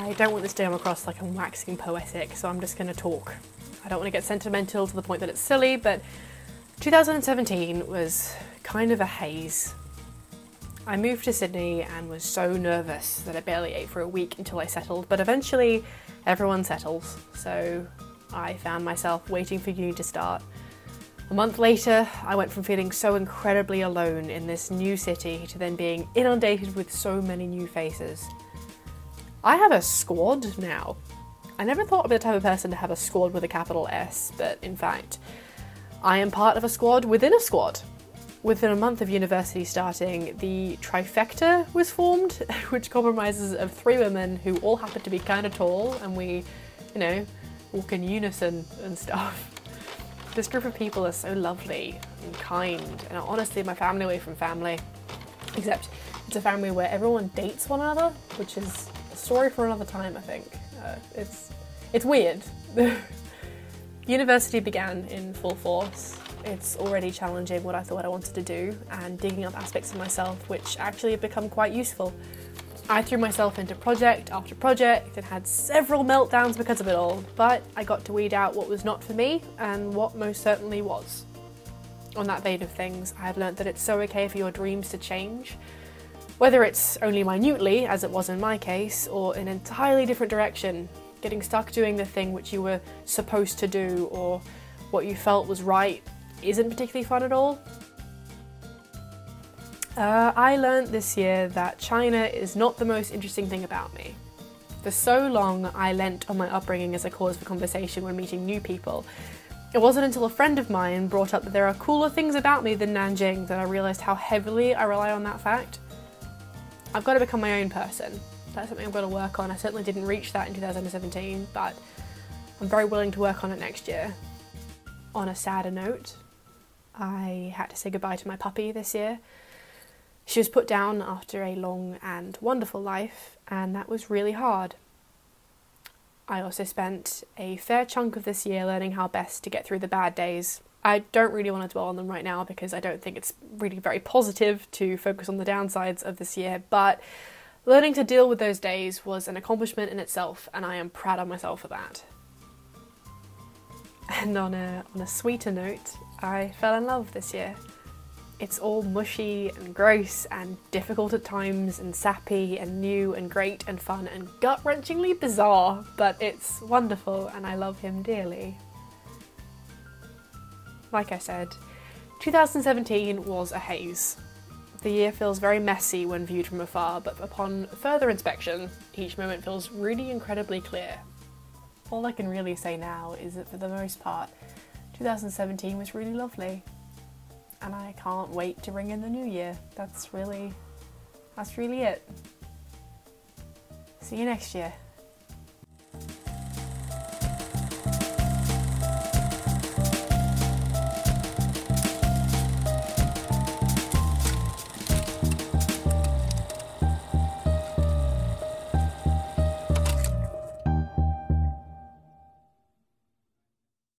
I don't want this to come across like I'm waxing poetic, so I'm just going to talk. I don't want to get sentimental to the point that it's silly, but 2017 was kind of a haze. I moved to Sydney and was so nervous that I barely ate for a week until I settled, but eventually everyone settles, so I found myself waiting for uni to start. A month later, I went from feeling so incredibly alone in this new city to then being inundated with so many new faces. I have a squad now. I never thought I'd be the type of person to have a squad with a capital S, but in fact, I am part of a squad within a squad. Within a month of university starting, the trifecta was formed, which compromises of 3 women who all happen to be kind of tall, and we, you know, walk in unison and stuff. This group of people are so lovely and kind, and are honestly my family away from family. Except it's a family where everyone dates one another, which is a story for another time, I think. It's weird. University began in full force. It's already challenging what I thought I wanted to do and digging up aspects of myself which actually have become quite useful. I threw myself into project after project and had several meltdowns because of it all, but I got to weed out what was not for me and what most certainly was. On that vein of things, I have learnt that it's so okay for your dreams to change, whether it's only minutely, as it was in my case, or in an entirely different direction, getting stuck doing the thing which you were supposed to do or what you felt was right isn't particularly fun at all. I learned this year that China is not the most interesting thing about me. For so long, I leant on my upbringing as a cause for conversation when meeting new people. It wasn't until a friend of mine brought up that there are cooler things about me than Nanjing that I realised how heavily I rely on that fact. I've got to become my own person. That's something I've got to work on. I certainly didn't reach that in 2017, but I'm very willing to work on it next year. On a sadder note, I had to say goodbye to my puppy this year. She was put down after a long and wonderful life, and that was really hard. I also spent a fair chunk of this year learning how best to get through the bad days. I don't really want to dwell on them right now because I don't think it's really very positive to focus on the downsides of this year, but learning to deal with those days was an accomplishment in itself, and I am proud of myself for that. And on a sweeter note, I fell in love this year. It's all mushy and gross and difficult at times and sappy and new and great and fun and gut-wrenchingly bizarre, but it's wonderful and I love him dearly. Like I said, 2017 was a haze. The year feels very messy when viewed from afar, but upon further inspection, each moment feels really incredibly clear. All I can really say now is that for the most part, 2017 was really lovely. And I can't wait to ring in the new year. That's really it. See you next year.